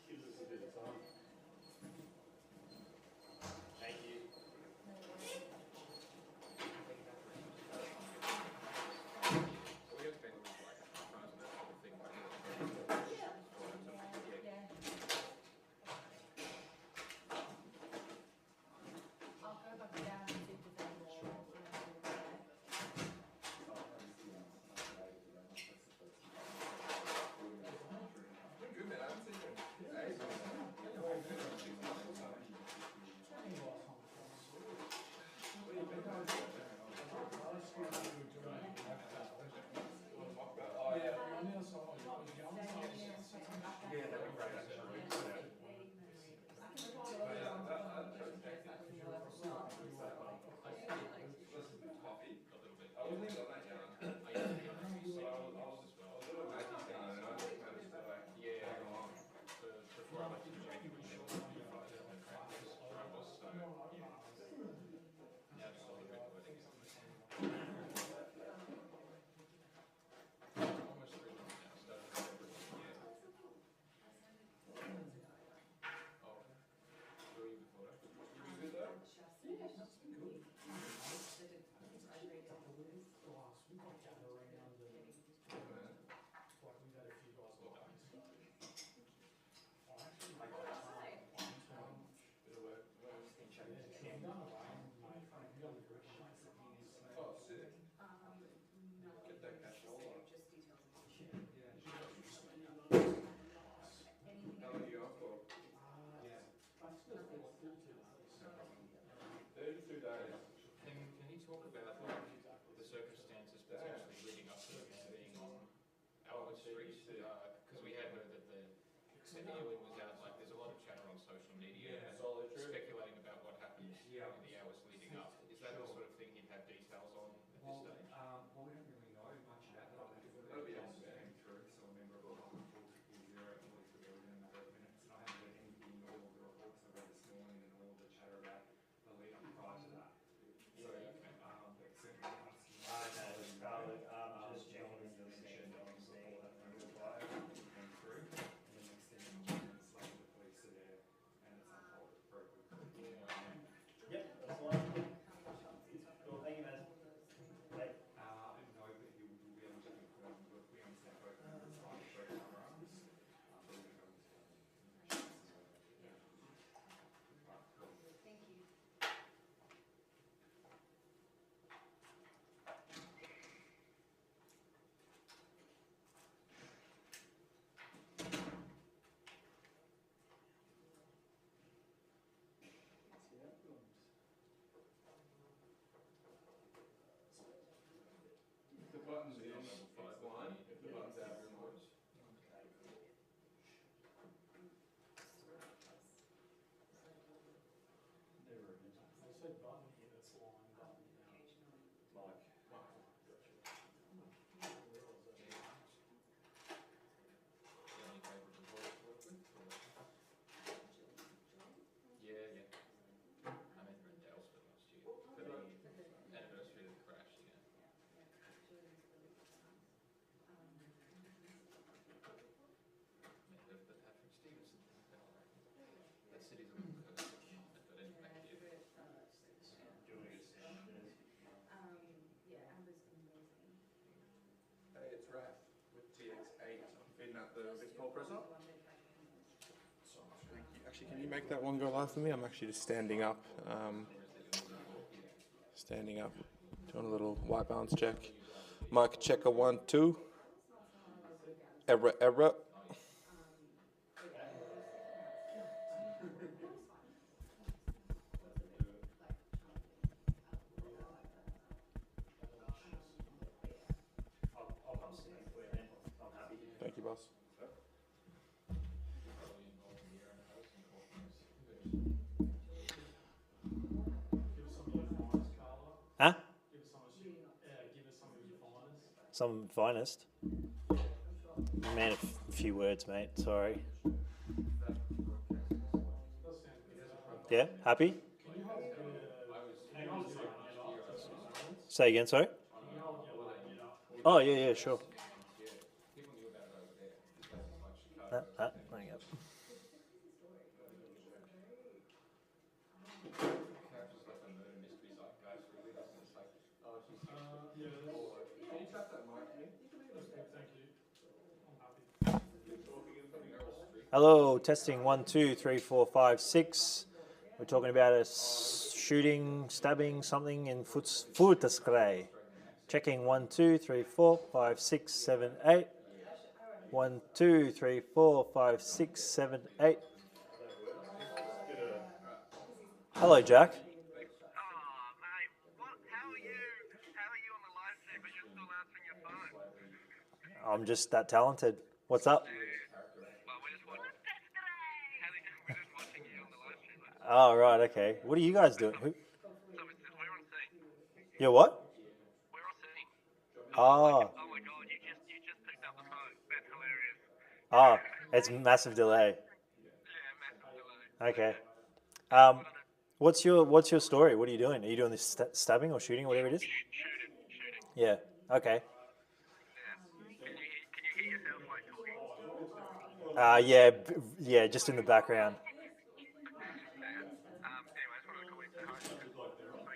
Gives us a bit of time. Thank you. Can you talk about the circumstances potentially leading up to this being on Albert Street? Because we had heard that the Ewan was out. Like, there's a lot of chatter on social media speculating about what happened in the hours leading up. Is that the sort of thing he'd have details on at this stage? Well, we don't really know much about that. I'll have to came through, so a member of the local 400 released the building in 30 minutes, and I haven't heard anything in all of the reports I read this morning and all of the chatter about the lead up prior to that. So, but certainly asking. Scarlett, just checking in your scene on the scene before that Came through, and the next thing you know, minutes later, the police are there, and it's unfolded very quickly. Yep, that's the one. Cool, thank you, man. Bye. No, but you'll be able to confirm, but we understand both members are both firearms, but we're going to go into Right, cool. Thank you. If the button's in, it's fine. If the button's out, it's not. Never again. I said button in, it's line button out. Mike. Any favourite employees to work with? Yeah. I met her in Dalesford last year for the anniversary of the crash. Yeah. Met her for the Patrick Stevenson thing. That city's a little cursed. But anyway, yeah. Doing it. Hey, it's Raph with TX8. I'm feeding out the Victor presser. Thank you. Actually, can you make that one go live for me? I'm actually just standing up. Doing a little white balance check. Mic checker 1, 2. Error. I'll come see you for you, man. I'm happy. Thank you, boss. Give us some of your finest, Carla. Huh? Give us some of your finest. Some finest. Man, a few words, mate. Sorry. Yeah, happy? Say again, sorry? Oh, yeah, sure. Hang up. Hello, testing 1, 2, 3, 4, 5, 6. We're talking about a shooting, stabbing, something in Footaskrei. Checking 1, 2, 3, 4, 5, 6, 7, 8. 1, 2, 3, 4, 5, 6, 7, 8. Hello, Jack. Mate, how are you? How are you on the live stream, but you're still answering your phone? I'm just that talented. What's up? Well, we're just watching. We're just watching you on the live stream. Mate. Oh, right, okay. What are you guys doing? So we're on scene. You're what? We're on scene. Ah, Oh my god, you just picked up the phone. That's hilarious. it's massive delay. Yeah, massive delay. Okay. What's your story? What are you doing? Are you doing this stabbing or shooting, whatever it is? Shooting. Yeah. Okay. Yeah. Can you hear yourself like talking? Yeah, just in the background. Anyway, I just wanted to call you to say hi. Saw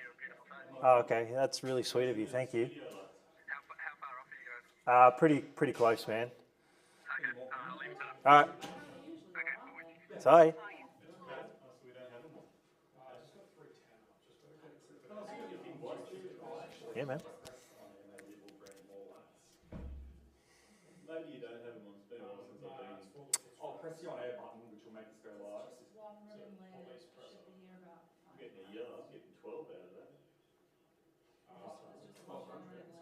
your beautiful face. Oh, okay. That's really sweet of you. Thank you. How far off are you guys? Pretty close, man. Okay. I'll leave it up. All right. Okay, bye. Sorry. Yeah, man. Maybe you don't have them on. It's been a while since I've been. I'll press the on air button, which will make us go live. One room later, should be here about I'm getting a yellow. I'm getting 12 out of that. just one room later.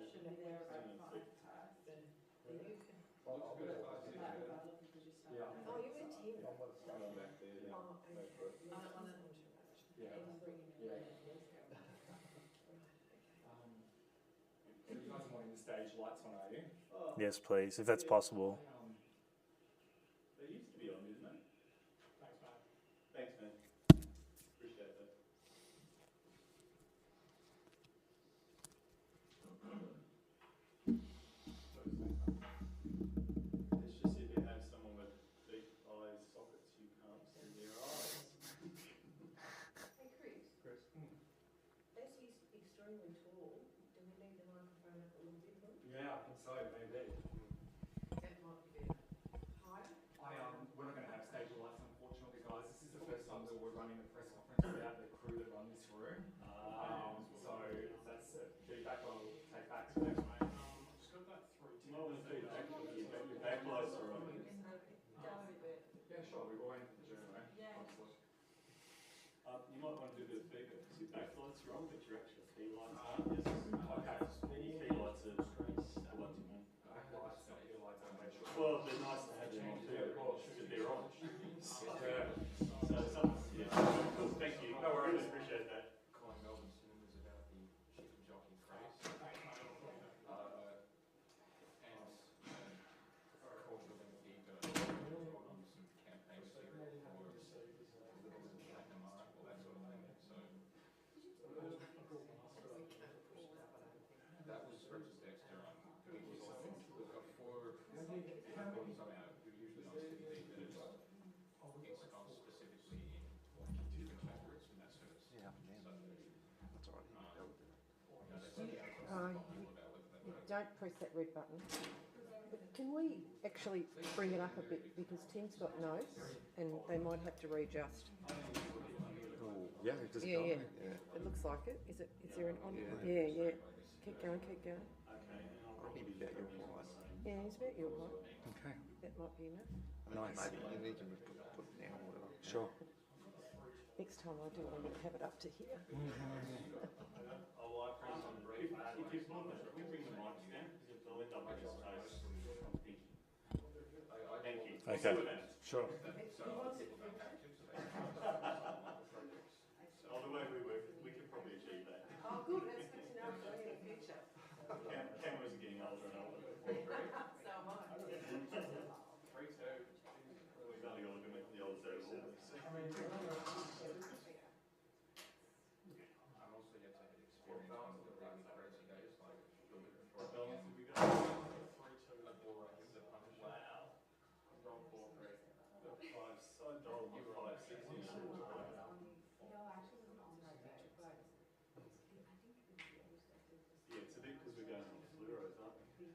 Should be there about 5 past. Then you can. I'll be there. Yeah. Oh, you're with Tim. I'm back there now. Oh, okay. I don't want to. Yeah. He was bringing me Yeah. later. Right, okay. So you guys are wanting the stage lights on, are you? Oh, Yes, please, if that's possible. they used to be on, didn't they? Thanks, mate. Thanks, man. Appreciate that. It's just if you have someone with deep eye sockets, you can't see their eyes. Hey, Chris. As he's extremely tall, do we need the microphone up a little bit more? Yeah, I think so, maybe. That might be better. Higher? We're not going to have stage lights, unfortunately, guys. This is the first time that we're running a press conference without the crew that run this room. So that's feedback I'll take back to them. I've just got that through. You might want to feedback. Your backlights are on. Go a bit. Yeah, sure. We go in for the journey. Yeah. Obviously. You might want to do a bit of feedback because your backlights are on, but your actual key lights aren't. Yes. Okay. And your key lights are the ones you want. Backlights, not your lights, I'll make sure. Well, they're nice to have them on too, because they're on. Yeah. So some, yeah. Cool, thank you. No worries. Really appreciate that. Calling Melbourne cinemas about the chicken jockey craze. Cultural and theatre on some campaigns here for Platinum Art, all that sort of thing. So that was Richard Dexter. We've got 4 recordings on our, usually on CD, but it's on specifically in different genres and that sort of stuff. Yeah, So, that's all right. Don't press that red button. But can we actually bring it up a bit because Tim's got notes and they might have to readjust. Yeah, just Yeah, go. yeah. It looks like it. Is it? Is there an on? Yeah. Keep going. I think it'd be about your height. Yeah, it's about your height. Okay. That might be enough. Nice. Maybe you need to put it down or whatever. Sure. Next time I do it, I'm going to have it up to here. Oh, I appreciate it. If you bring the mics down, because they'll end up with your face. Thank you. Okay. Sure. Oh, the way we work, we could probably achieve that. Oh, good, that's good to know for the future. Cameras are getting older and older. So am I. 3-2. We've only got to look at the old set of rules. I'm also yet to have experience on the really crazy days like the week before. What balance have we got? 3-2. I bore up the punch. Wow. Roll 4-3. The 5, so dull, you 5-6 in. Yeah, it's a bit because we're going on fluoros, aren't we?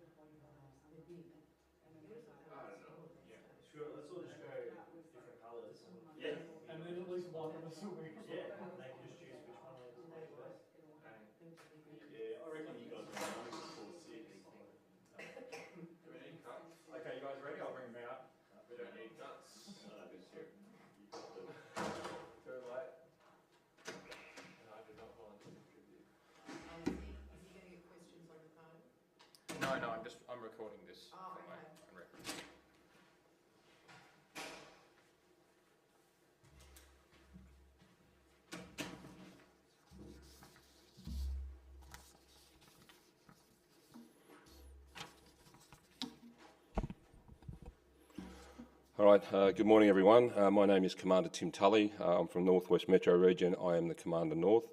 one of us will be. Yeah, they can just choose which one they take first. Yeah, I reckon you guys will know before 6. Do we need cuts? Okay, you guys ready? I'll bring them out. We don't need cuts. Just here. You've got the... Too late. And I did not volunteer to contribute. Is he going to get questions on the phone? No, I'm recording this Oh, for my okay. own record. All right, good morning everyone. My name is Commander Tim Tully. I'm from Northwest Metro Region. I am the Commander North.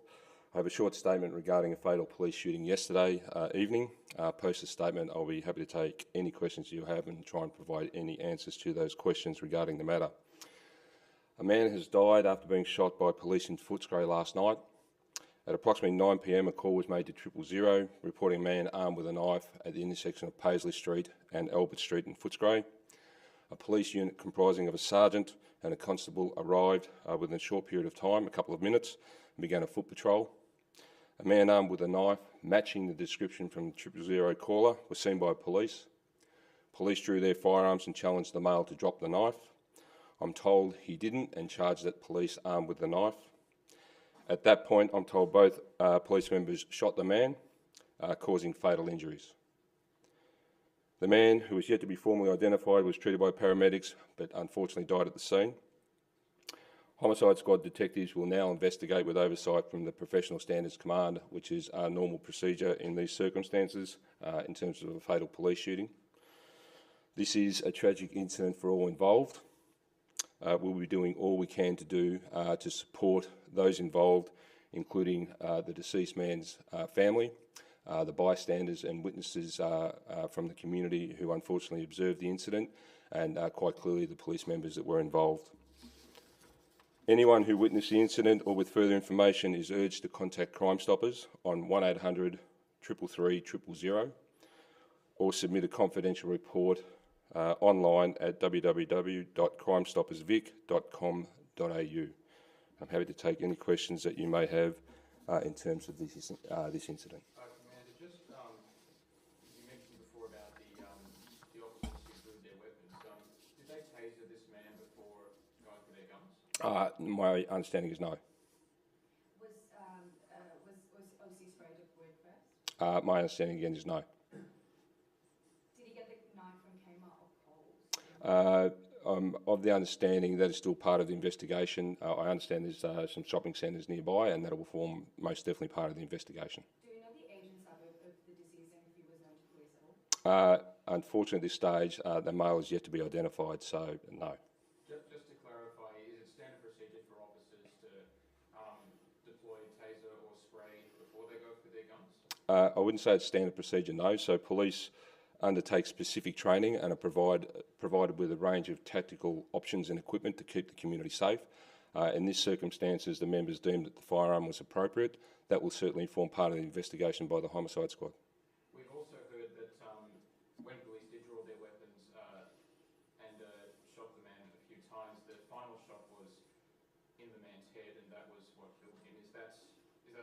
I have a short statement regarding a fatal police shooting yesterday evening. Post the statement, I'll be happy to take any questions you have and try and provide any answers to those questions regarding the matter. A man has died after being shot by police in Footscray last night. At approximately 9 p.m, a call was made to 000, reporting a man armed with a knife at the intersection of Paisley Street and Albert Street in Footscray. A police unit comprising of a sergeant and a constable arrived within a short period of time, a couple of minutes, and began a foot patrol. A man armed with a knife, matching the description from the 000 caller, was seen by police. Police drew their firearms and challenged the male to drop the knife. I'm told he didn't and charged at police armed with the knife. At that point, I'm told both police members shot the man, causing fatal injuries. The man, who is yet to be formally identified, was treated by paramedics but unfortunately died at the scene. Homicide Squad detectives will now investigate with oversight from the Professional Standards Command, which is our normal procedure in these circumstances in terms of a fatal police shooting. This is a tragic incident for all involved. We'll be doing all we can to do to support those involved, including the deceased man's family, the bystanders and witnesses from the community who unfortunately observed the incident, and quite clearly the police members that were involved. Anyone who witnessed the incident or with further information is urged to contact Crime Stoppers on 1800 333 000 or submit a confidential report online at www.crimestoppersvic.com.au. I'm happy to take any questions that you may have in terms of this incident. Commander, just you mentioned before about the officers who drew their weapons. Did they taser this man before going for their guns? My understanding is no. Was OC sprayed at work first? My understanding again is no. Did he get the knife from Kmart or Coles? Of the understanding, that is still part of the investigation. I understand there's some shopping centres nearby, and that will form most definitely part of the investigation. Do we know the age and suburb of the deceased and if he was known to police at all? Unfortunately, at this stage, the male is yet to be identified, so no. Just to clarify, is it standard procedure for officers to deploy taser or spray before they go for their guns? I wouldn't say it's standard procedure, no. So police undertake specific training and are provided with a range of tactical options and equipment to keep the community safe. In this circumstances, the members deemed that the firearm was appropriate. That will certainly form part of the investigation by the Homicide Squad. We've also heard that when police did draw their weapons and shot the man a few times, the final shot was in the man's head, and that was what killed him. Is that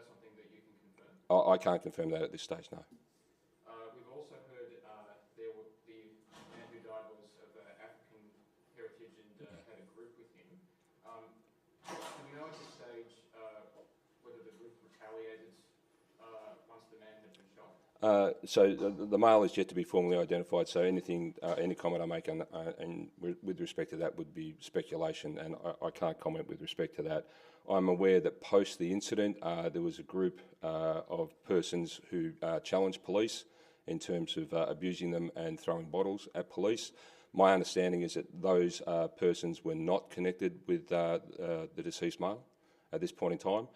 something that you can confirm? I can't confirm that at this stage, no. We've also heard the man who died was of African heritage and had a group with him. Do we know at this stage whether the group retaliated once the man had been shot? So the male is yet to be formally identified, so anything, any comment I make with respect to that would be speculation, and I can't comment with respect to that. I'm aware that post the incident, there was a group of persons who challenged police in terms of abusing them and throwing bottles at police. My understanding is that those persons were not connected with the deceased male at this point in time.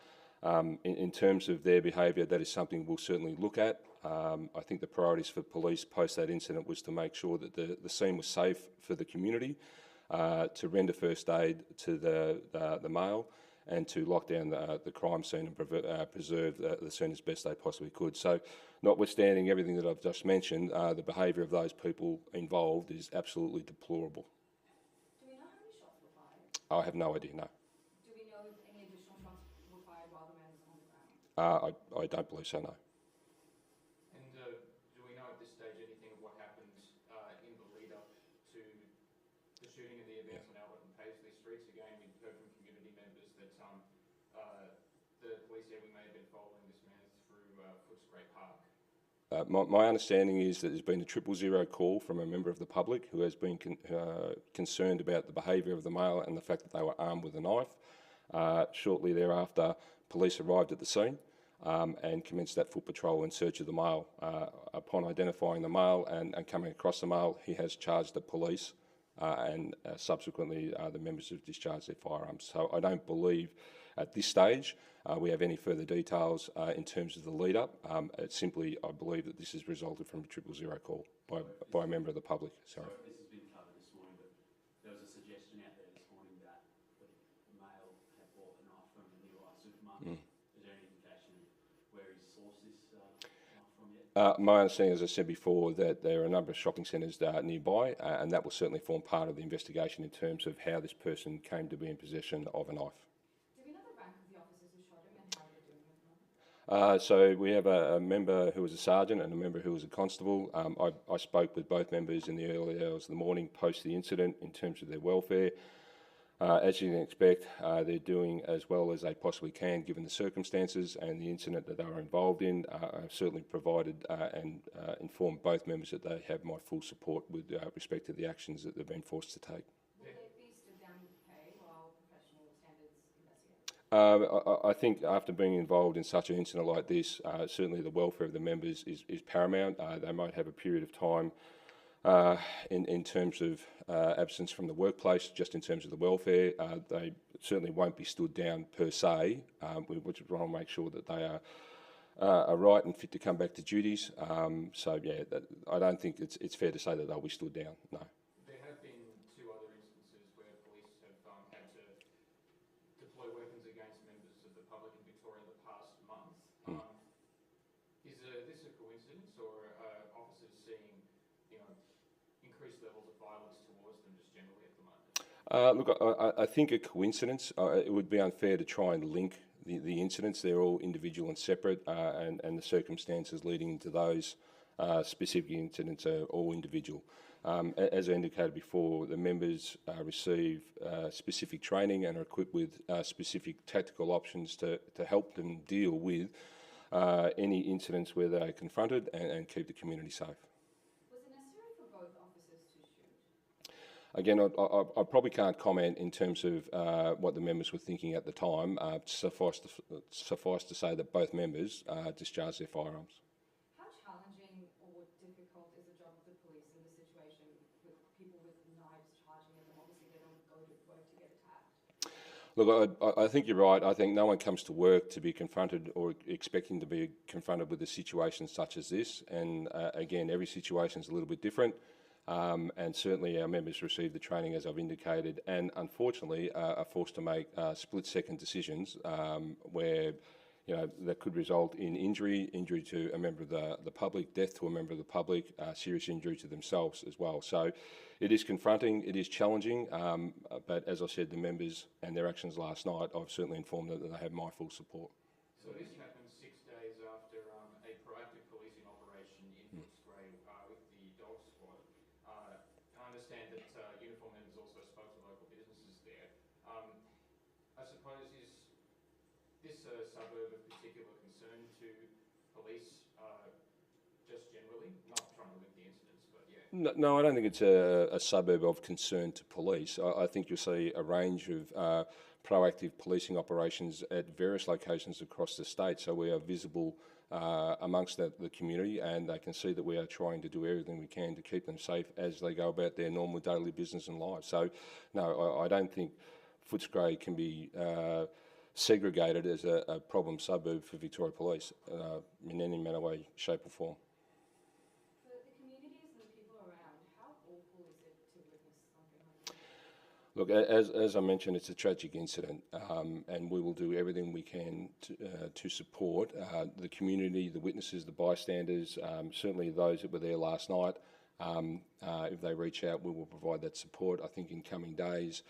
In terms of their behaviour, that is something we'll certainly look at. I think the priorities for police post that incident was to make sure that the scene was safe for the community, to render first aid to the male, and to lock down the crime scene and preserve the scene as best they possibly could. So, notwithstanding everything that I've just mentioned, the behaviour of those people involved is absolutely deplorable. Do we know how many shots were fired? I have no idea, no. Do we know if I don't believe so, no. And do we know at this stage anything of what happened in the lead up to the shooting of the events on Albert and Paisley Streets? Again, we heard from community members that the police said we may have been following this man through Footscray Park. My understanding is that there's been a 000 call from a member of the public who has been concerned about the behaviour of the male and the fact that they were armed with a knife. Shortly thereafter, police arrived at the scene and commenced that foot patrol in search of the male. Upon identifying the male and coming across the male, he has charged the police and subsequently the members have discharged their firearms. So I don't believe at this stage we have any further details in terms of the lead up. It's simply, I believe that this has resulted from a 000 call by a member of the public. Sorry. This has been covered this morning, but there was a suggestion out there this morning that the male had bought a knife from a nearby supermarket. Is there any indication of where he sourced this knife from yet? My understanding, as I said before, that there are a number of shopping centres nearby, and that will certainly form part of the investigation in terms of how this person came to be in possession of a knife. So we have a member who was a sergeant and a member who was a constable. I spoke with both members in the early hours of the morning post the incident in terms of their welfare. As you can expect, they're doing as well as they possibly can given the circumstances and the incident that they were involved in. I've certainly provided and informed both members that they have my full support with respect to the actions that they've been forced to take. I think after being involved in such an incident like this, certainly the welfare of the members is paramount. They might have a period of time in terms of absence from the workplace, just in terms of the welfare. They certainly won't be stood down per se. We just want to make sure that they are right and fit to come back to duties. So yeah, I don't think it's fair to say that they'll be stood down, no. There have been two other instances where police have had to deploy weapons against members of the public in Victoria in the past month. Is this a coincidence, or are officers seeing, increased levels of violence towards them just generally at the moment? Look, I think a coincidence. It would be unfair to try and link the incidents. They're all individual and separate, and the circumstances leading into those specific incidents are all individual. As I indicated before, the members receive specific training and are equipped with specific tactical options to help them deal with any incidents where they're confronted and keep the community safe. Was it necessary for both officers to shoot? Again, I probably can't comment in terms of what the members were thinking at the time. Suffice to say that both members discharged their firearms. How challenging or difficult is the job of the police in this situation with people with knives charging at them? Obviously, they don't go to work to get attacked. Look, I think you're right. I think no one comes to work to be confronted or expecting to be confronted with a situation such as this. And again, every situation is a little bit different. And certainly our members receive the training, as I've indicated, and unfortunately are forced to make split-second decisions where that could result in injury to a member of the public, death to a member of the public, serious injury to themselves as well. So it is confronting, it is challenging, but as I said, the members and their actions last night, I've certainly informed them that they have my full support. So this happened 6 days after a proactive policing operation in Footscray with the dog squad. I understand that uniform members also spoke to local businesses there. I suppose, is this a suburb of particular concern to police just generally? Not trying to link the incidents, but yeah. No, I don't think it's a suburb of concern to police. I think you'll see a range of proactive policing operations at various locations across the state, so we are visible amongst the community, and they can see that we are trying to do everything we can to keep them safe as they go about their normal daily business and lives. So no, I don't think Footscray can be segregated as a problem suburb for Victoria Police in any manner, way, shape or form. For the communities and the people around, how awful is it to witness something like this? Look, as I mentioned, it's a tragic incident, and we will do everything we can to support the community, the witnesses, the bystanders, certainly those that were there last night. If they reach out, we will provide that support. I think in coming days,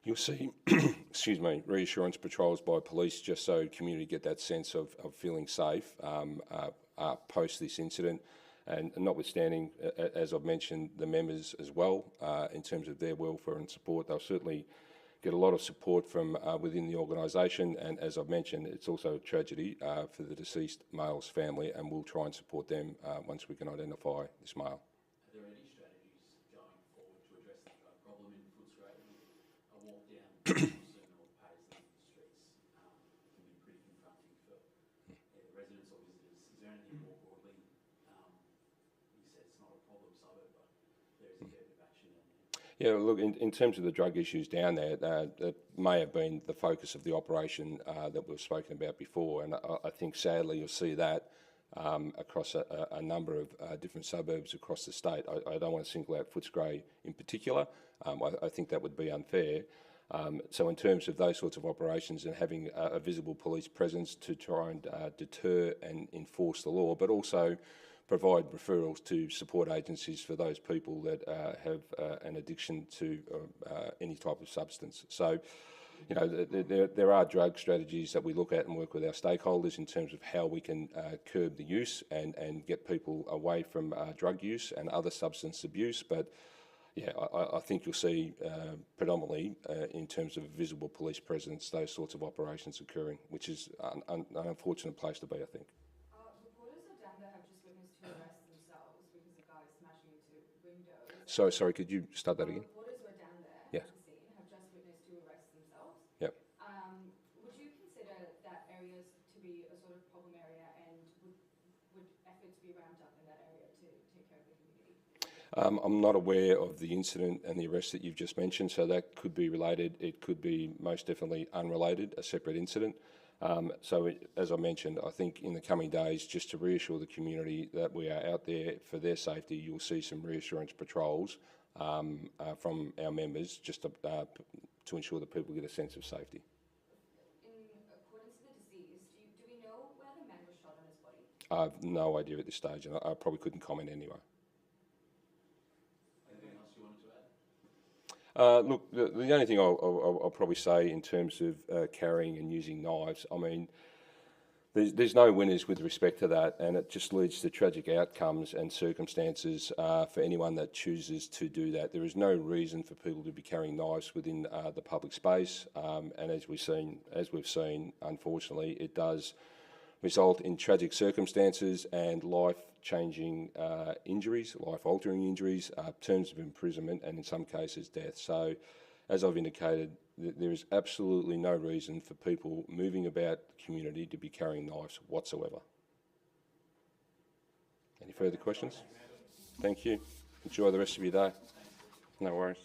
You'll see, excuse me, reassurance patrols by police just so community get that sense of feeling safe post this incident. And notwithstanding, as I've mentioned, the members as well, in terms of their welfare and support, they'll certainly get a lot of support from within the organisation. And as I've mentioned, it's also a tragedy for the deceased male's family, and we'll try and support them once we can identify this male. Are there any strategies going forward to address the problem in Footscray? A walk down Wilson or Paisley streets can be pretty confronting for either residents or visitors. Is there anything more broadly? You said it's not a problem suburb, but there is a fair bit of action down there. Yeah, look, in terms of the drug issues down there, that may have been the focus of the operation that we've spoken about before, and I think sadly you'll see that across a number of different suburbs across the state. I don't want to single out Footscray in particular. I think that would be unfair. So in terms of those sorts of operations and having a visible police presence to try and deter and enforce the law, but also provide referrals to support agencies for those people that have an addiction to any type of substance. So, you know, there are drug strategies that we look at and work with our stakeholders in terms of how we can curb the use and get people away from drug use and other substance abuse. But yeah, I think you'll see predominantly in terms of visible police presence, those sorts of operations occurring, which is an unfortunate place to be, I think. Reporters are down there have just witnessed two arrests themselves because of guys smashing into windows. Sorry, could you start that again? Reporters were down there Yeah. at the scene have just witnessed two arrests themselves. Yep. Would you consider that area to be a sort of problem area, and would efforts be ramped up in that area to take care of the community? I'm not aware of the incident and the arrest that you've just mentioned, so that could be related. It could be most definitely unrelated, a separate incident. As I mentioned, I think in the coming days, just to reassure the community that we are out there for their safety, you'll see some reassurance patrols from our members just to ensure that people get a sense of safety. In accordance to the deceased, do we know where the man was shot on his body? I have no idea at this stage, and I probably couldn't comment anyway. Anything else you wanted to add? Look, the only thing I'll probably say in terms of carrying and using knives, I mean, there's no winners with respect to that, and it just leads to tragic outcomes and circumstances for anyone that chooses to do that. There is no reason for people to be carrying knives within the public space, and as we've seen, unfortunately, it does result in tragic circumstances and life-changing injuries, life-altering injuries, terms of imprisonment, and in some cases death. So, as I've indicated, there is absolutely no reason for people moving about the community to be carrying knives whatsoever. Any further questions? Thank you. Enjoy the rest of your day. No worries.